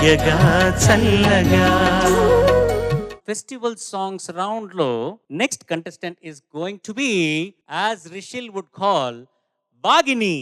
హాయగా చల్లగా. Festival songs round లో next contestant is going to be, as Rishil would call, బాగిని.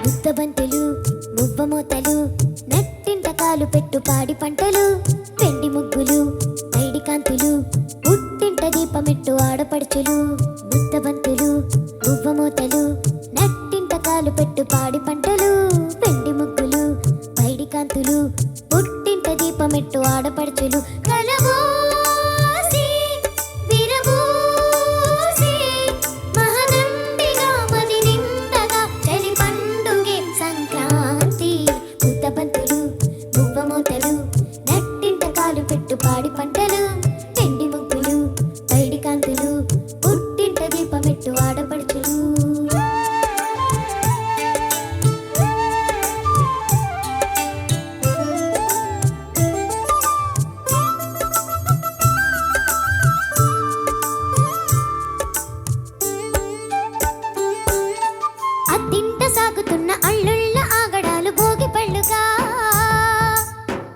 ముద్దబంతులు మువ్వమోతలు నట్టింటకాలు పెట్టు పాడి పంటలు పెండి ముగ్గులు పైడి కాంతులు పుట్టింట దీపమెట్టు ఆడపడుచులు. ముద్దబంతులు మువ్వమోతలు నట్టింటకాలు పెట్టు పాడి పంటలు పెండి ముగ్గులు పైడి కాంతులు పుట్టింట దీపమెట్టు ఆడపడుచులు. పాడి పంటలు పెండి ముగ్గులు పైడి కాంతులు పుట్టింట దీపమెట్టు ఆడపడుచులు. అత్తింట సాగుతున్న అల్లుళ్ళ ఆగడాలు భోగి పళ్ళుగా,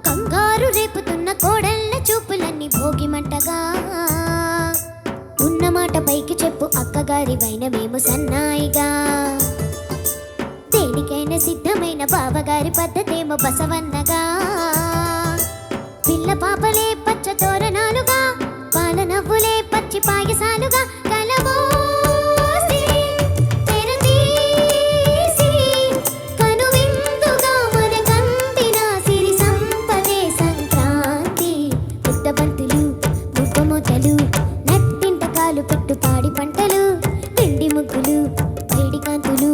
కంగారు రేపుతున్న కోడళ్ళ చూపులన్నీ భోగి మంటగా. ఉన్నమాట పైకి చెప్పు అక్కగారి వైనమేమో సన్నాయిగా, దేనికైనా సిద్ధమైన బావగారి పద్ధతేమో బసవన్నగా. పిల్ల పాపలే పచ్చ తోరణాలుగా, పాల నవ్వులే పచ్చి పాయసాలుగా, పెట్టు పాడి పంటలు పిండి ముగ్గులు పైడి కాంతులు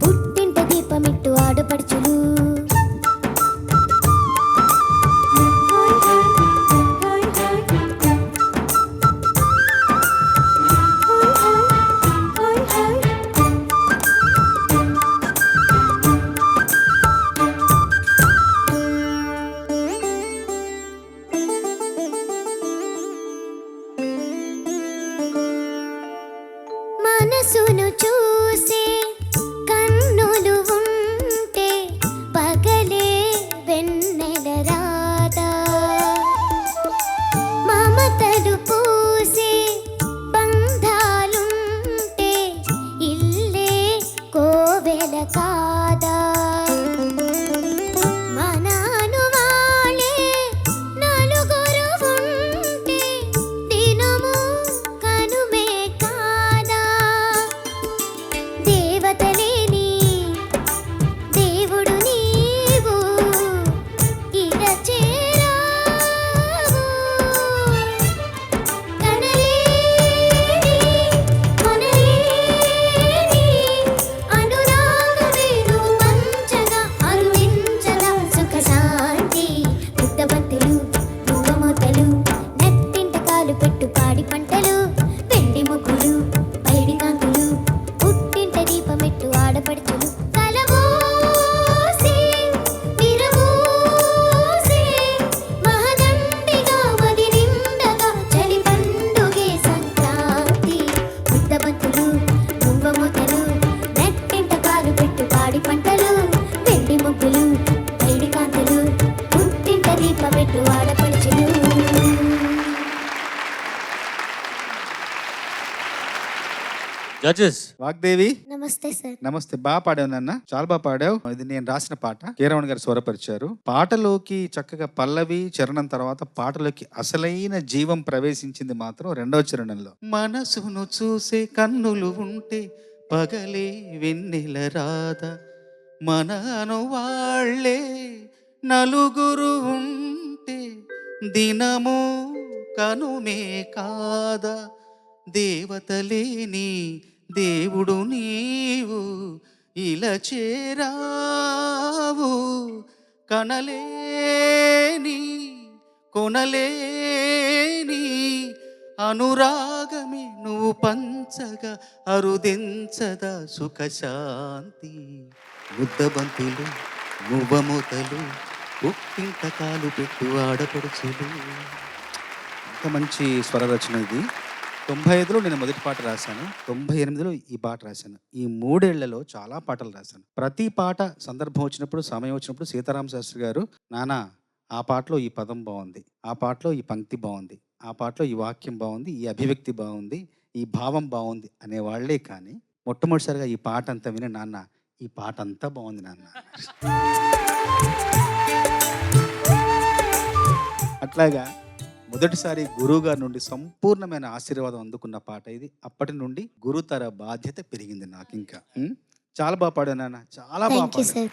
పుట్టింట దీపమిట్టు ఆడపడుచులు. మనసును చూసే కన్నులు ఉంటే పగలే వెన్నెల రాదా, మమతలు పూసే బంధాలుంటే ఇల్లే కోవెల కాదా. మనను వాళ్ళే నలుగురు ఉంటే దినము కనుమే కాదా. దేవతలేని దేవుడు నీవు ఇక చేరావు, కనలేని కొనలేని అనురాగమేను పంచగా అరువించగా సుఖ శాంతి. ముద్దబంతులు మువ్వమోతలు నట్టింటకాలు పెట్టు పాడి పంటలు పెండి ముగ్గులు పైడి కాంతులు పుట్టింట దీపమెట్టు ఆడపడుచులు. కలబోసి విరబోసి మహదండిగా మది నిండగా చలి పండుగే సంక్రాంతి. ముద్దబంతులు మువ్వమోతలు నట్టింటకాలు పెట్టు పాడి పంటలు పెండి ముగ్గులు పైడి కాంతులు పుట్టింట దీపమెట్టు ఆడపడుచులు. జడ్జెస్. వాగ్దేవి నమస్తే సార్. నమస్తే. బాగా పాడావు నాన్న, చాలా బాగా పాడావు. ఇది నేను రాసిన పాట, కీరవణ్ గారు స్వరపరిచారు. పాటలోకి చక్కగా పల్లవి చరణం తర్వాత పాటలోకి అసలైన జీవం ప్రవేశించింది మాత్రం రెండవ చరణంలో. మనసును చూసే కన్నులు ఉంటే పగలే వెన్నెల రాధ, మనను వాళ్ళే నలుగురు ఉంటే దినము కనుమే కాదా. దేవతలేని దేవుడు నీవు ఇలా చేరావు, కనలేని కొనలేని అనురాగమే నువ్వు పంచగా అరుదించదా సుఖశాంతి. ముద్దబంతులు మువ్వమూతలు పుట్టింట కాలు పెట్టు ఆడపడుచులు. ఇంత మంచి స్వర రచన ఇది. 95లో నేను మొదటి పాట రాశాను, 98లో ఈ పాట రాశాను. ఈ 3 ఏళ్లలో చాలా పాటలు రాశాను. ప్రతి పాట సందర్భం వచ్చినప్పుడు, సమయం వచ్చినప్పుడు సీతారామ శాస్త్రి గారు, నానా ఆ పాటలో ఈ పదం బాగుంది, ఆ పాటలో ఈ పంక్తి బాగుంది, ఆ పాటలో ఈ వాక్యం బాగుంది, ఈ అభివ్యక్తి బాగుంది, ఈ భావం బాగుంది అనేవాళ్లే. కానీ మొట్టమొదటిసారిగా ఈ పాట అంతా విని, నాన్న ఈ పాట అంతా బాగుంది నాన్న. అట్లాగా మొదటిసారి గురువు గారి నుండి సంపూర్ణమైన ఆశీర్వాదం అందుకున్న పాట ఇది. అప్పటి నుండి గురుతర బాధ్యత పెరిగింది నాకు. ఇంకా చాలా బాగా పాడావు నాన్న, చాలా బాగా థ్యాంక్ యూ పాడావు. సార్.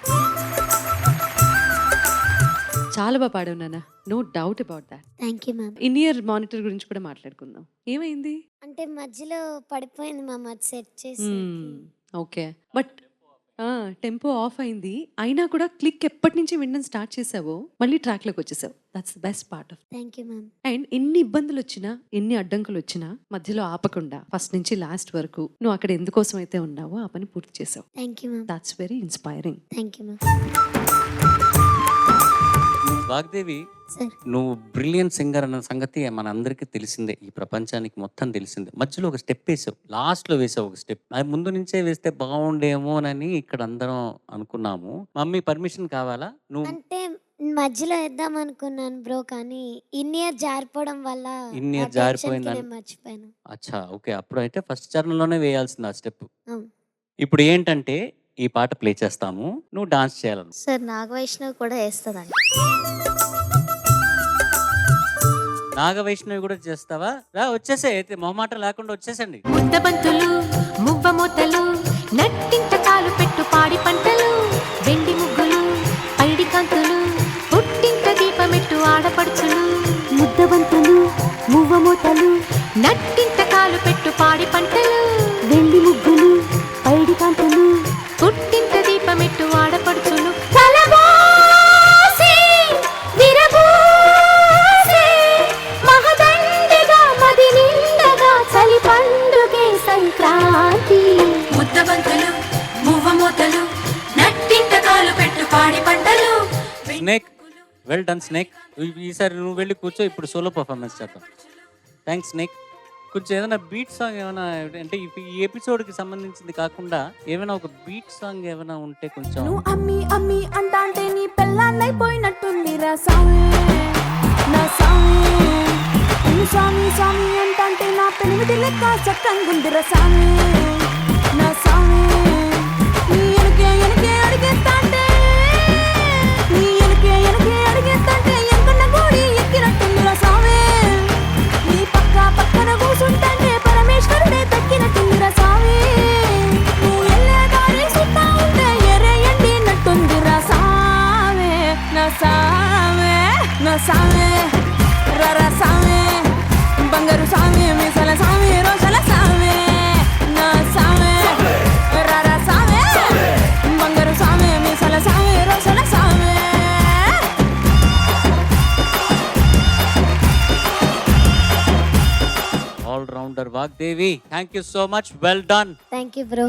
చాలా బాగా పాడావు నాన్న, no doubt about that. Thank you ma'am. In ear monitor గురించి కూడా మాట్లాడుకుందాం. ఏమైంది? అంటే మధ్యలో పడిపోయింది మ్యామ్, అది సెట్ చేసి. ఓకే, బట్ టెంపో ఆఫ్ అయింది, అయినా కూడా క్లిక్ ఎప్పటి నుంచి వినడం స్టార్ట్ చేసావో మళ్ళీ ట్రాక్లోకి వచ్చేసావు. That's the best part of. Thank you ma'am. And ఎన్ని ఇబ్బందులు వచ్చినా, ఎన్ని అడ్డంకులు వచ్చినా మధ్యలో ఆపకుండా ఫస్ట్ నుంచి లాస్ట్ వరకు నువ్వు అక్కడ ఎందుకోసం అయితే ఉన్నావో ఆ పని పూర్తి చేసావు. Thank you ma'am. That's very inspiring. Thank you ma'am. Vagdevi, sir నువ్వు బ్రిలియన్ సింగర్ అన్న సంగతి మన అందరికీ తెలిసిందే, ఈ ప్రపంచానికి మొత్తం తెలిసిందే. మధ్యలో ఒక స్టెప్ వేసావు, లాస్ట్లో వేసావు ఒక స్టెప్. అది ముందు నుంచే వేస్తే బాగుండేమోనని ఇక్కడ అందరం అనుకున్నాము. మమ్మీ పర్మిషన్ కావాలా? నువ్వు అంటే మధ్యలో వేద్దాం అనుకున్నాను బ్రో, కానీ ఇన్ ఇయర్ జారిపోవడం వల్ల ఇన్ ఇయర్ ఆ tension కి జారిపోయిందని. నేను మర్చిపోయాను. అచ్చా, ఓకే. అప్పుడు అయితే ఫస్ట్ చరణంలోనే వేయాల్సింది ఆ స్టెప్. అవును. ఇప్పుడు ఏంటంటే ఈ పాట ప్లే చేస్తాము, నువ్వు డాన్స్ చేయాలను. సార్ నాగవైష్ణవ్ కూడా వేస్తుందండి. నాగవైష్ణవి కూడా చేస్తావా? రా, వచ్చేసే. అయితే మొహమాటం లేకుండా వచ్చేసండి. ముద్దబంతులు మువ్వమూతలు నట్టింట కాలు పెట్టు పాడి పంటలు వెండి ముగ్గులు పైడి కాంతులు పుట్టింట దీపమెట్టు ఆడపడుచులు. ముద్దబంతులు మువ్వమూతలు నట్టింట కాలు పెట్టు పాడి పంటలు వెండి ముగ్గులు పైడి కాంతులు పుట్టింట దీపమెట్టు ఆడపడుచులు. ముద్దబంతులు మువ్వమూతలు నట్టింట కాలు పెట్టు పాడి పంటలు. Snake, well done snake. ఈసారి నువ్వు వెళ్ళి కూర్చో, ఇప్పుడు సోలో పర్ఫార్మెన్స్ చేద్దాం. Thanks snake. కొంచెం ఏదైనా బీట్ సాంగ్ ఏమైనా, అంటే ఈ ఎపిసోడ్కి సంబంధించింది కాకుండా ఏమైనా ఒక బీట్ సాంగ్ ఏమైనా ఉంటే కొంచెం. నువ్వు అమ్మి అమ్మి అంటాంటే నీ పెళ్ళాన్నైపోయినట్టుంది రా సామి నా సామి. నువ్వు సామి సామి అంటాంటే నా పెనిమిది లెక్క చక్కంగుంది రా సామి నా సామి. నీ ఎనకే ఎనకే అడిగేస్తాంటే, నీ ఎనకే ఎనకే అడిగేస్తాంటే ఎంకన్న గోడి ఎక్కినట్టుంది రా సామి. నీ పక్క పక్కన కూసుంటాంటే పరమేశ్వరుడే తక్కినట్టుంది రా సామి. నువ్వు ఎల్లే దారి సుత్తా ఉంటే ఎరే ఎండినట్టుంది రా సామి నా సామి నా సామి రరా సామి. బంగారు సామి మీసల సామి రోషల సామి నా సామి రరా సామి. బంగారు సామి మీసల సామి రోషల సామి. All rounder Vagdevi, thank you so much, well done. Thank you bro.